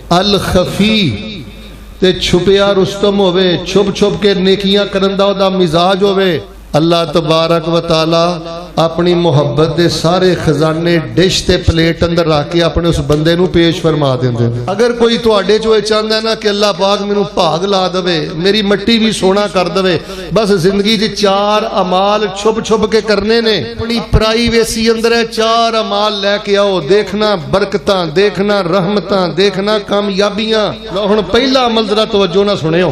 الخفی تے چھپیا رستم ہوئے، چھپ چھپ کے نیکیاں کرن دا دا مزاج ہوئے۔ اللہ تبارک و تعالی اپنی محبت دے سارے خزانے ڈش تے پلیٹ اندر رکھ کے اپنے اس بندے نو پیش فرما دیندے۔ اگر کوئی تواڈے چوں چاہندا ہے نا کہ اللہ پاک مینوں بھاگ لا دے، میری مٹی بھی سونا کر دے، بس زندگی دے 4 اعمال چھپ چھپ کے کرنے نے، اپنی پرائیویسی اندر ہے 4 اعمال لے کے آؤ، دیکھنا برکتاں، دیکھنا رحمتاں، دیکھنا کامیابیاں۔ لو ہن پہلا عمل ذرا توجہ نہ سنیو،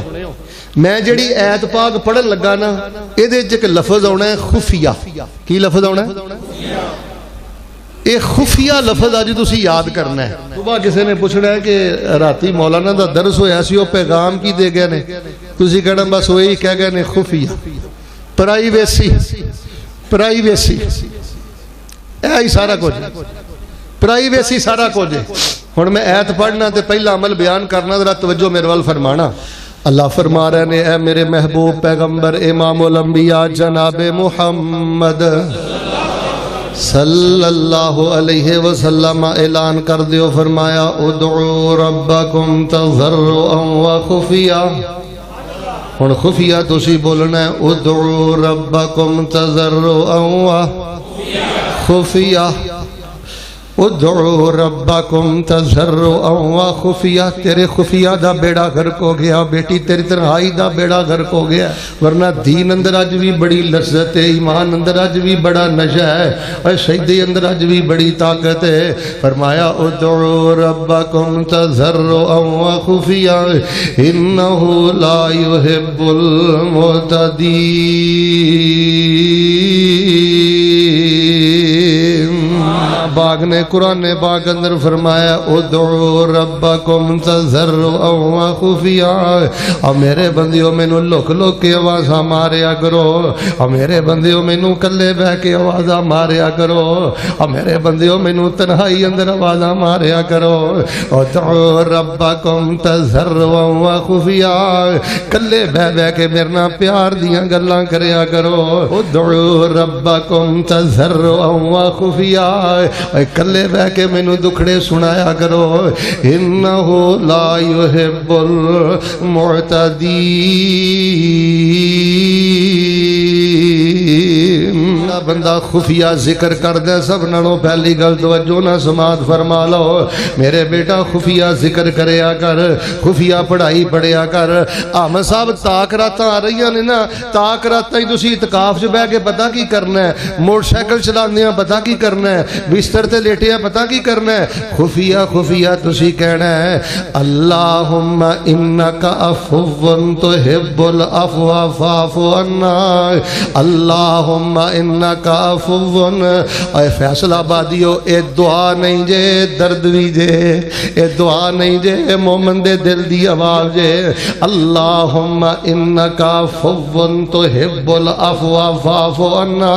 میں جڑی ایت پاک پڑھن لگا نا اے دے ایک لفظ آنا ہے خفیہ۔ کی لفظ آنا ہے؟ اے خفیہ لفظ آج تسی یاد کرنا ہے۔ صبح کسی نے پوچھنا ہے کہ راتی مولانا دا درس ہویا سی او پیغام کی دے گئے نے، تسی کہنا بس وہی کہہ گئے نے خفیہ، پرائیویسی، پرائیویسی اے ہی سارا کچھ، پرائیویسی سارا کچھ۔ ہن میں ایت پڑھنا تے پہلا عمل بیان کرنا، ذرا توجہ میرے وال فرمانا۔ اللہ فرما رہے نے اے میرے محبوب پیغمبر امام الانبیاء جناب محمد صلی اللہ علیہ وسلم اعلان کر دیو، فرمایا ادعو ربکم تضرعا وخفیہ۔ ہن خفیہ تسی بولنا ہے ادعو ربکم تضرعا وخفیہ، ادعو ربکم تضرعا وخفیہ۔ تیرے خفیہ دا بیڑا غرق ہو گیا بیٹی، تیری تنہائی دا بیڑا غرق ہو گیا، ورنہ دین اندر اج بھی بڑی لذت ہے، ایمان اندر اج بھی بڑا نشہ ہے، اور شہیدی اندر اج بھی بڑی طاقت ہے۔ فرمایا ادعو ربکم تضرعا وخفیہ انہ لا یحب المعتدین۔ باغ نے قرآن باغ اندر فرمایا ادعو ربکم تضرعا وخفیہ، اور میرے بندیوں مینوں لک لک کے آوازاں ماریا کرو، اور میرے بندیوں مینوں کلے بہ کے آوازاں ماریا کرو، اور میرے بندیوں مینوں تنہائی اندر آوازاں ماریا کرو۔ ادعو ربکم تضرعا وخفیہ، کلے بہ بہ کے میرے نال پیار دیاں گلاں کریا کرو۔ ادعو ربکم تضرعا وخفیہ، اے کلے بہ کے مینوں دکھڑے سنایا کرو۔ انہو لا یحب المعتدین۔ بندہ خفیہ ذکر کر دے، سب نالوں پہلی گل توجہ نہ سماعت فرما لو، میرے بیٹا خفیہ ذکر کریا کر، خفیہ پڑھائی پڑھیا کر۔ احمد صاحب تاک راتاں آ رہی ہیں نا، تاک راتاں ہی تسی اعتکاف چ بہ کے پتہ کی کرنا ہے، موٹر سائیکل چلاندیاں پتہ کی کرنا ہے، بستر تے لیٹیا پتہ کی کرنا ہے، خفیہ خفیہ تسی کہنا ہے اللہم انک عفو تحب العفو فاعف عنا، اللہم انک عفو۔ اے فیصل آبادیو اے دعا نہیں جے درد بھی جے، اے دعا نہیں جے مومن دے دل دی آواز جے۔ اللہم انک عفو تحب العفو فاعف عنا،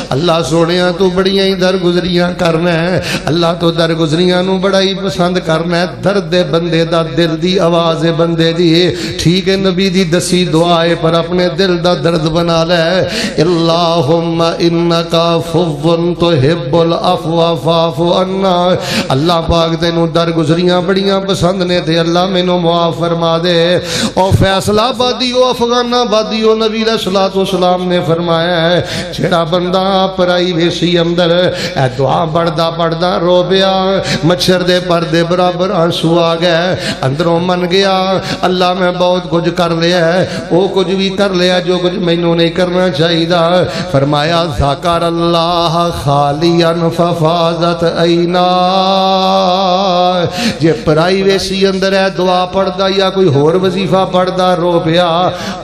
اللہ سونیا تو بڑیاں ہی درگزریاں کرنا ہے، اللہ تو درگزریاں نو بڑا ہی پسند کرنا ہے، درد بندے دا دل دی آواز بندے دی، ٹھیک ہے نبی دی دسی دعا ہے پر اپنے دل دا درد بنا لے۔ اللہم انک عفو تحب العفو فاعف عنا، اللہ پاک تینوں درگزریاں بڑیاں پسند نے تے اللہ مینوں معاف فرما دے۔ او فیصلہ آبادیو افغان آبادیو نبی علیہ الصلوۃ والسلام نے فرمایا ہے جڑا بندہ پرائیویسی اندر اے دعا پڑھدا پڑھدا رو پیا، مچھر دے پردے برابر آنسو آ گئے، اندروں من گیا اللہ میں بہت کچھ کر لیا ہے، وہ کچھ بھی کر لیا جو کچھ مینوں نہیں کرنا چاہیے۔ فرمایا ذکر اللہ خالیا ففاضت عینا، جے پرائیویسی اندر ہے دعا پڑھدا یا کوئی ہور وظیفہ پڑھدا رو پیا،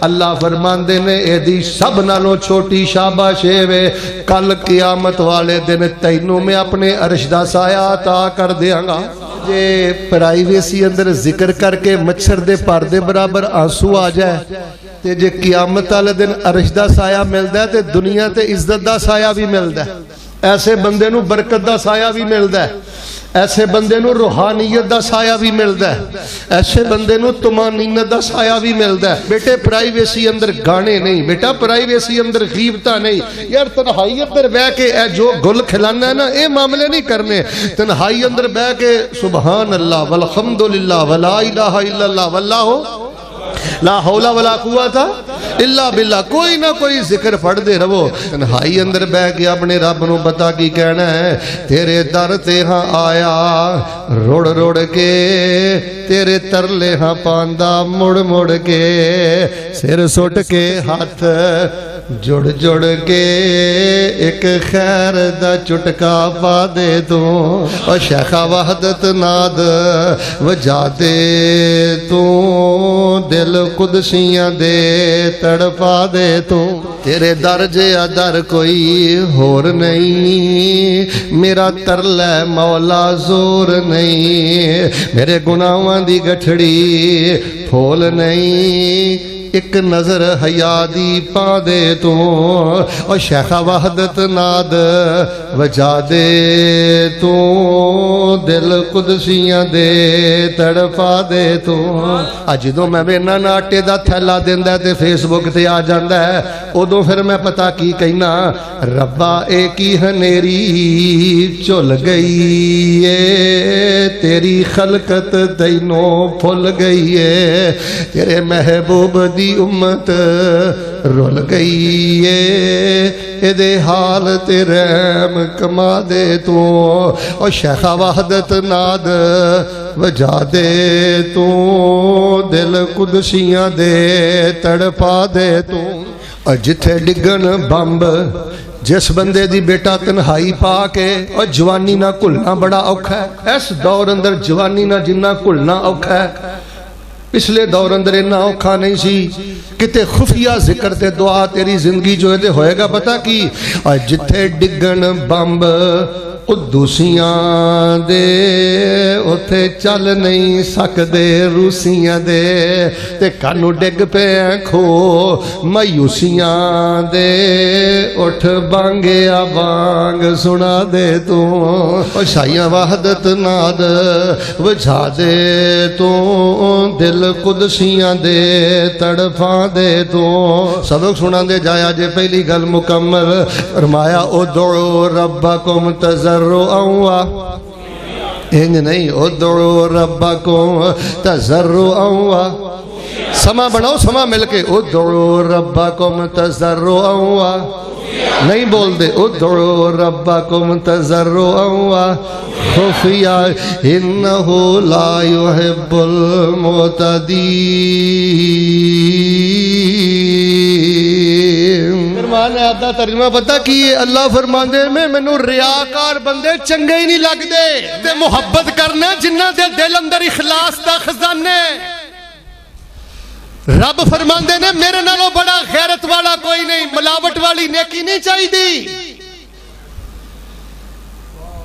اللہ فرماندے نے اے دی سب نالوں چھوٹی شاباش اے کل قیامت والے دن تینوں میں اپنے عرش دا سایہ عطا کر دیاں گا۔ جے پرائیویسی اندر ذکر کر کے مچھر دے پردے برابر آنسو آ جائے تے جے قیامت والے دن عرش دا سایہ ملدا ہے تے دنیا تے عزت دا سایہ بھی ملدا ہے، ایسے بندے نو برکت دا سایہ بھی ملدا ہے۔ ایسے بندے نو روحانیت دا سایہ بھی ملدا ہے، ایسے بندے نو طمانینت دا سایہ بھی ملدا ہے۔ بیٹے پرائیویسی اندر گانے نہیں، بیٹا پرائیویسی اندر غیبتاں نہیں، یار تنہائی اندر بہ کے اے جو گل کھلانا ہے نا اے معاملے نہیں کرنے، تنہائی اندر بہ کے سبحان اللہ والحمدللہ ولا الہ الا اللہ واللہ لا حول ولا قوت الا باللہ، کوئی نہ کوئی ذکر پڑھ دے رہو۔ تنہائی اندر بہ کے اپنے رب نو پتا کی کہنا ہے، تیرے در تے ہاں آیا روڑ روڑ کے، تیرے ترلے ہاں پاندا مڑ مڑ کے، سر سٹ کے ہاتھ جڑ جڑ کے، ایک خیر دا چٹکا پا دے تو، اور شیخہ وحدت ناد وجا دے تو، دل قدسیاں دے تڑپا دے تو، تیرے در جیا در کوئی ہور نہیں، میرا ترلے مولا زور نہیں، میرے گناہاں دی گٹھڑی پھول نہیں، ایک نظر حیا دی پا دے تو، اور شیخہ وحدت ناد وجا دے تو، دل قدسیاں دے تڑپا دے تو۔ جدوں میں وینا نا آٹے دا تھیلا دیندا ہے تے فیس بک تے آ جاندا ہے، ادوں پھر میں پتا کی کہنا، ربا اے کی ہنیری چل گئی ہے، تیری خلقت تینوں پھل گئی ہے، تیرے محبوب دی امت رول گئی ہے، اے دے حال تے رحم کما دے تو، اور شیخہ وحدت ناد وجا دے تو، دل قدسیاں دے تڑپا دے تو۔ اور جتھے ڈگن بمب جس بندے دی بیٹا تنہائی پا کے، اور جوانی نہ کھلنا بڑا اوکھا ہے، اس دور اندر جوانی نہ جنہ کھلنا اوکھا ہے، پچھلے دور اندر اتنا اوکھا نہیں سی، کتے خفیہ ذکر تے دعا تیری زندگی جو ہے ہوئے گا پتہ کی، اور جتھے ڈگن بمب قدوسیاں دے، اتھے چل نہیں سکدے روسیاں دے، تے کانو ڈگ پہ کھو مایوسیاں دے، اٹھ بانگیا بانگ سنا دے تو، اور شایاں وحدت ناد وجھا دے تو، دل قدسیاں دے تڑپا دے تو۔ سبق سنا دے جایا جے پہلی گل مکمل فرمایا، ادعو ربکم تزرعا، انج نہیں، ادعو ربکم تزرعا، سما بناؤ سما مل کے، ادعو ربکم تزرعا، نہیں بول دے، ادعو ربکم تزرعا خفیہ انہو لا یحب المعتدین۔ فرمان آدھا ترجمہ پتہ کی اللہ فرماندے میں منو ریاکار بندے چنگے ہی نہیں لگ دے، تے محبت کرنا جنہ دے دل اندر اخلاص دا خزانے۔ رب فرماندے نے میرے نالوں بڑا غیرت والا کوئی نہیں، ملاوٹ والی نیکی نہیں چاہی دی۔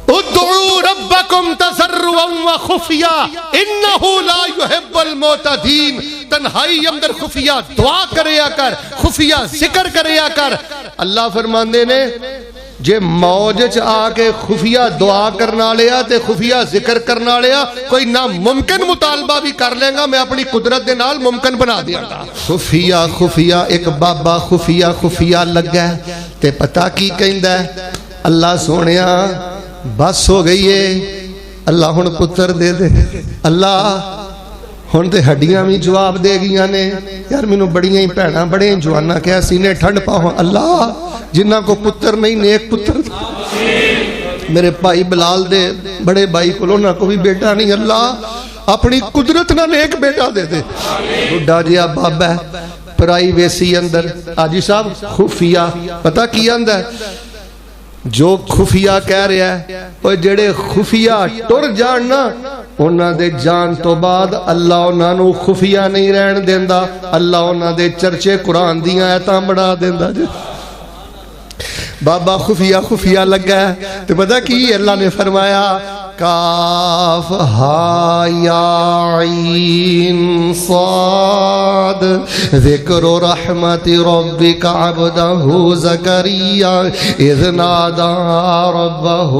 ادعو ربکم تضرعا وخفیا انہو لا یحب المعتدین، تنہائی اندر خفیہ دعا کریا کر، خفیہ ذکر کریا کر۔ اللہ فرماندے نے جے موج آ کے خفیہ دعا کرنا لیا تے خفیہ ذکر کرنا لیا، کوئی ناممکن مطالبہ بھی کر لیں گا میں اپنی قدرت دے نال ممکن بنا دیا گا۔ خفیہ خفیہ ایک بابا خفیہ خفیہ لگ گئے تے پتہ کی کہندا ہے، اللہ سونیا بس ہو گئی ہے، اللہ ہن پتر دے دے، اللہ ہن تے ہڈیاں بھی جواب دے گیاں نے، یار مینوں بڑیاں ہی بھیناں بڑے جوانا کہہ سینے ٹھنڈ پاؤ، اللہ جنہ کو پتر نہیں نیک پتر، میرے بھائی بلال دے بڑے بھائی کو نہ کوئی بیٹا نہیں، اللہ اپنی قدرت نہ نیک بیٹا دے دے۔ بڑھا جیا بابا ہے پرائیویسی اندر، آجی صاحب خفیہ پتہ کی اندر جو خفیہ کہہ رہا ہے، وہ جڑے خفیہ ٹر جاننا انہاں دے جان تو بعد اللہ انہاں نو خفیہ نہیں رہن دیندا، اللہ انہاں دے چرچے قرآن دیاں آیتاں بڑھا دیندا۔ بابا خفیہ خفیہ لگا ہے تو پتہ کی اللہ نے فرمایا کاف ہا یا عین صاد ذکر رحمت ربک عبدہ زکریا اذ نادا ربہ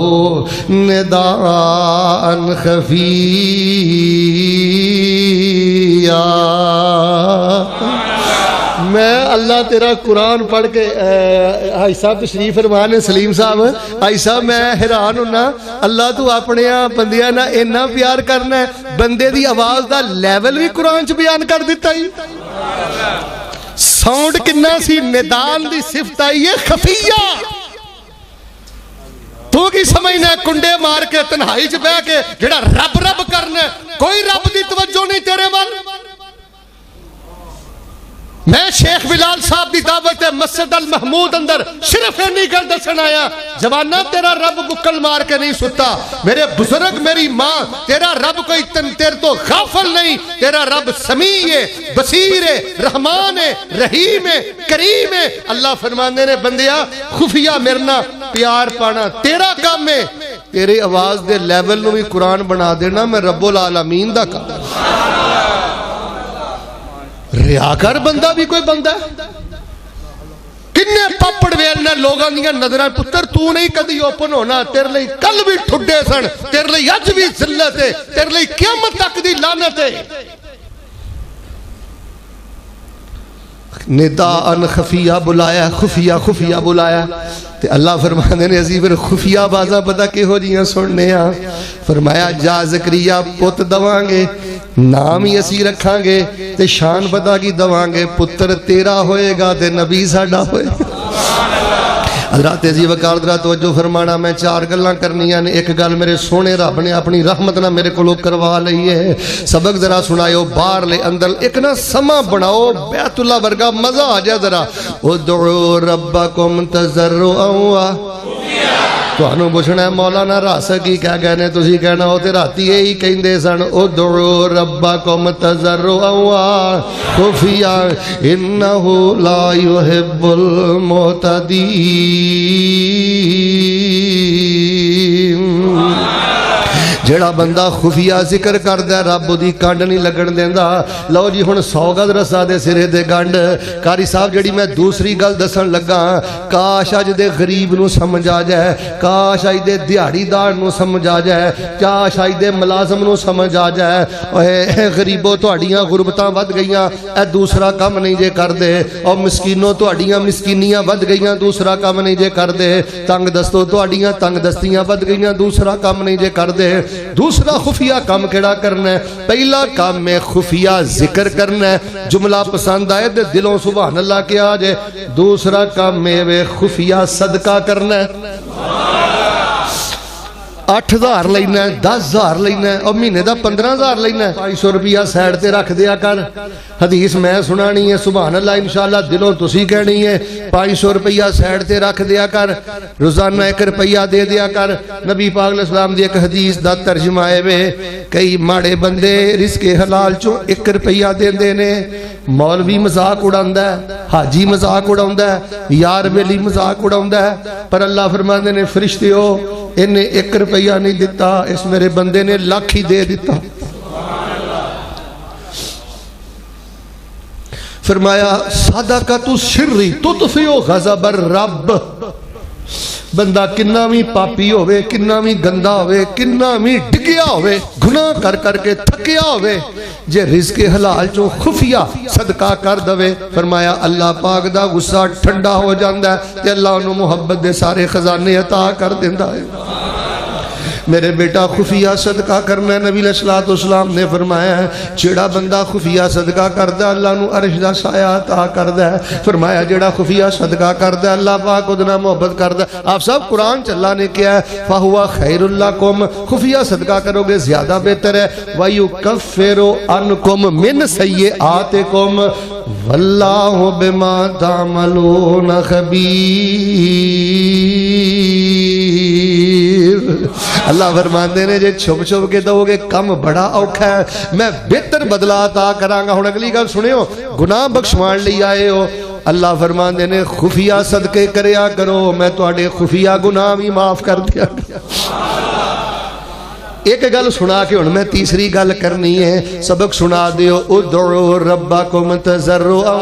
نداء خفیا۔ میں اللہ تیرا قرآن پڑھ کے حاج صاحب تشریف فرمان سلیم صاحب، حاج صاحب میں حیران ہونا، اللہ تو اپنے بندیاں نہ اینا پیار کرنا ہے، بندے دی آواز دا لیول بھی قرآن چ بیان کر دیتا ہی، ساؤنڈ کنا سی، ندان دی صفت آئی ہے خفیہ۔ تو کی سمجھنا ہے کنڈے مار کے تنہائی چ بہ کے جڑا رب رب کرنا ہے، کوئی رب دی توجہ نہیں تیرے وال۔ میں شیخ بلال صاحب دی دعوت مسجد المحمود اندر صرف اینی گل دسن آیا، جوانہ تیرا رب بکل مار کے نہیں ستا، میرے بزرگ میری ماں، تیرا رب کوئی تیر تو غافل نہیں، تیرا رب سمیع ہے، بصیر ہے، رحمان ہے، رحیم ہے، کریم ہے۔ اللہ فرمانے نے بندیا خفیہ مرنا پیار پانا تیرا کام ہے، تیرے آواز دے لیول نو بھی قرآن بنا دینا میں رب العالمین دا کام۔ ریاکار بندہ بھی کوئی بندہ ہے، کنے پپڑ ویلنے لوگاں دیاں نظریں، پتر تو نہیں کدی اوپن ہونا، تیرے لئی کل بھی ٹھڈے سن، تیرے لئی اج بھی ذلت ہے، تیرے لئی قیامت تک دی لعنت ہے۔ نداء خفیہ بلایا، خفیہ خفیہ بلایا، تے اللہ فرمانے نے عزیز پر خفیہ بازا پتا کہ ہو جیاں سننے ہاں، فرمایا جا زکریہ پت دوانگے، نام ہی اسی رکھاں گے، تے شان پتا کی دوانگے، پتر تیرا ہوئے گا تے نبی ساڑا ہوئے گا۔ حضرات عزیز وقار درہ توجہ فرمانا، میں چار گلاں کرنی ہیں، ایک گل میرے سونے رب نے اپنی رحمت نہ میرے کو لوگ کروا لئی ہے، سبق ذرا سنائیو باہر لے اندر ایک نہ سما بناؤ بیت اللہ ورگا مزہ آ جائے ذرا۔ ادعو ربکم تضرعا، تو انہوں پوچھنا ہے مولانا راسا کی کیا کہنے، تسی کہنا ہوتے راتی یہی کہیں دے سن، ادعو ربکم تضرعا خفیا انہو لا یحب المعتدین۔ جڑا بندہ خفیہ ذکر کردہ رب دی کانڈ نہیں لگن دیندہ۔ لو جی ہن 100 گز رسا دے سرے دے گانڈ، کاری صاحب جڑی میں دوسری گل دسن لگا، کاش آج دے غریب نو سمجھ آ جائے، کاش آج دے دیہڑی دار نو سمجھ آ جائے، کاش آج دے ملازم نو سمجھ آ جائے، اے غریبوں تہاڈیاں غربتاں ود گئیاں، اے دوسرا کام نہیں جے کر دے، اور مسکینوں تہاڈیاں مسکینیاں ود گئیاں، دوسرا کام نہیں جے کر دے، تنگ دستوں تہاڈیاں تنگ دستیاں ود گئیاں، دوسرا کام نہیں جے کر دے۔ دوسرا خفیہ کام کیڑا کرنا ہے؟ پہلا کام میں خفیہ ذکر کرنا ہے، جملہ پسند آئے دے دلوں سبحان اللہ کیا آجے۔ دوسرا کام میں خفیہ صدقہ کرنا ہے، 8,000 لینا ہے، 10,000 لینا ہے، اور مہینے دا 15,000 لینا ہے، 500 روپیہ سیڈ تے رکھ دیا کر۔ حدیث میں سنانی ہے سبحان اللہ انشاءاللہ دلوں تسی کہنی ہے، 500 روپیہ سیڈ تے رکھ دیا کر، روزانہ 1 روپیہ دے دیا کر۔ نبی پاک علیہ السلام دی ایک حدیث دا ترجمہ ہے وے، کئی ماڑے بندے رزق حلال چوں 1 روپیہ دین دینے، مولوی مذاق اڑاندہ ہے، حاجی مذاق اڑاندہ ہے، یار بیلی مذاق اڑاندہ ہے، پر اللہ فرماندے نے فرشتے ہو انہیں 1 روپیہ نہیں دیتا، اس میرے بندے نے لاکھ ہی دے دیتا۔ فرمایا صدقۃ السر تطفئ غضب الرب۔ بندہ کنہ بھی پاپی ہوئے، کنہ بھی گندہ ہوئے، کنہ بھی ڈگیا ہوئے، گناہ کر کر کے تھکیا ہوئے، جے رزق حلال چوں خفیہ صدقہ کر دوے، فرمایا اللہ پاک دا غصہ ٹھنڈا ہو جاندہ ہے، تے اللہ انہوں محبت دے سارے خزانے عطا کر دیندہ ہے۔ میرے بیٹا خفیہ صدقہ کرنا ہے، نبی علیہ السلام نے فرمایا ہے جڑا بندہ خفیہ صدقہ کردہ اللہ نو عرش دا سایہ عطا کردہ ہے۔ فرمایا جڑا خفیہ صدقہ کردہ اللہ پاک ادنا محبت کردہ۔ آپ سب قرآن چلا نے کیا ہے فَهُوَ خَيْرُ لَكُمْ، خفیہ صدقہ کرو گے زیادہ بہتر ہے، وَيُكَفِّرُ عَنْكُمْ مِنْ سَيِّئَاتِكُمْ وَاللَّهُ بِمَا تَعْمَلُونَ خَبِيرٌ۔ اللہ فرماندے نے جے چھپ چھپ کے دو گے کم بڑا اوکھا ہے، میں بہتر بدلہ عطا کرانگا۔ ہون اگلی گل سنیو، گناہ بخشوان لی آئے ہو، اللہ فرماندے نے خفیہ صدقے کریا کرو، میں تو آڑے خفیہ گناہ بھی معاف کر دیا۔ ایک گل سنا کے ہن میں تیسری گل کرنی ہے، سبق سنا دیو ادعو ربکم تضرعا۔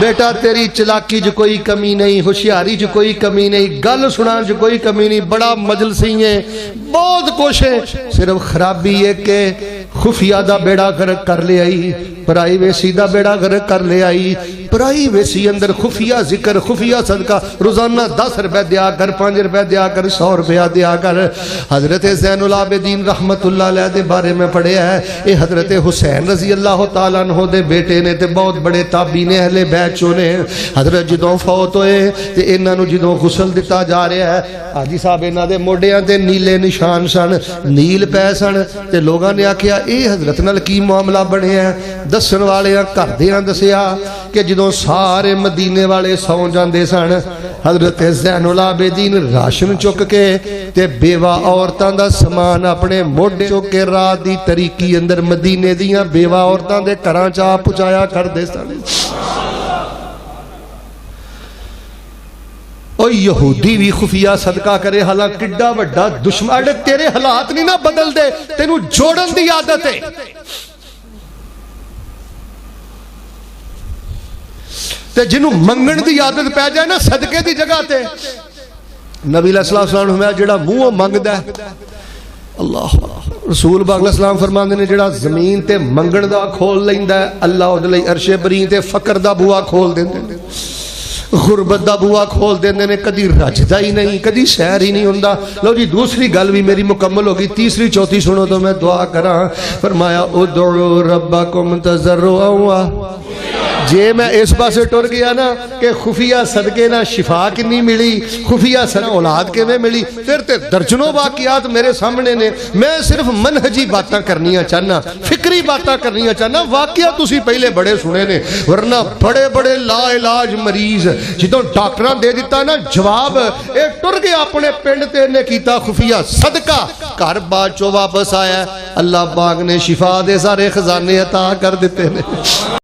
بیٹا تیری چلاکی جو کوئی کمی نہیں، ہوشیاری جو کوئی کمی نہیں، گل سنا جو کوئی کمی نہیں، بڑا مجلسی ہے، بہت کچھ ہے، صرف خرابی ہے کہ خفیہ دا بیڑا غرق کر لے آئی، پرائی ویسی دا بیڑا غرق کر لے آئی، پرائی ویسی اندر خفیہ ذکر، خفیہ صدقہ، روزانہ 10 روپے دیا کر، 5 روپے دیا کر، 100 روپے دیا کر۔ حضرت زین العابدین رحمت اللہ علیہ دے بارے میں پڑھے ہے، اے حضرت حسین رضی اللہ تعالیٰ عنہ دے بیٹے نے تے بہت بڑے تابعین نے، اہل بیت چونے، حضرت جدوں فوت ہوئے تے انہاں نو جدوں غسل دتا جا رہا ہے، حاجی صاحب انہاں دے موڈیاں تے نیلے نشان سن، نیل پے سن، تے لوگاں نے آکھیا اے حضرت نال کی معاملہ بنے ہیں؟ دسن والے گھر دیاں دسیا کہ جدوں سارے مدینے والے سو جاندے سن، حضرت زین العابدین راشن چک کے تے بیوہ عورتاں دا سامان اپنے موڈے چک کے رات دی طریقی اندر مدینے دیاں بیوہ عورتاں دے گھراں چا پہنچایا کردے سن۔ او یہودی بھی خفیہ صدقہ کرے، حالانکہ کڈا وڈا دشمن، تیرے حالات نہیں نہ بدل دے، تینوں جوڑن دی عادت ہے۔ تے جنوں منگن دی عادت پہ جائے نا صدقے دی جگہ تے، نبی علیہ السلام نے جڑا منہ منگدا ہے، اللہ رسول باغ علیہ السلام فرماندے نے جڑا زمین تے منگن دا کھول لیندا ہے، اللہ اودے لئی عرش برین تے فقر دا بوا کھول دیندے نے، غربت دا بوا کھول دیندے نے، کدی رجدا ہی نہیں، کدی سیر ہی نہیں ہوندا۔ لو جی دوسری گل بھی میری مکمل ہوگی، تیسری چوتھی سنو تو میں دعا کراں۔ فرمایا ادعو ربکم تضرعا۔ جے میں اس پاسے ٹر گیا نا کہ خفیہ صدقے نہ شفا کنی ملی، خفیہ صدقے اولاد کے میں ملی، پھر تے درجنوں واقعات میرے سامنے نے، میں صرف منہجی باتاں کرنیاں چاہنا، فکری باتاں کرنیاں چاہنا، واقعات تسی پہلے بڑے سنے نے، ورنہ بڑے بڑے لا علاج مریض جدوں ڈاکٹراں دے دیتا نا جواب، اے ٹر گیا اپنے پنڈ تے نے کیتا خفیہ صدقہ، گھر بعد چو واپس آیا، اللہ پاک نے شفا دے سارے خزانے عطا کر دیتے نے۔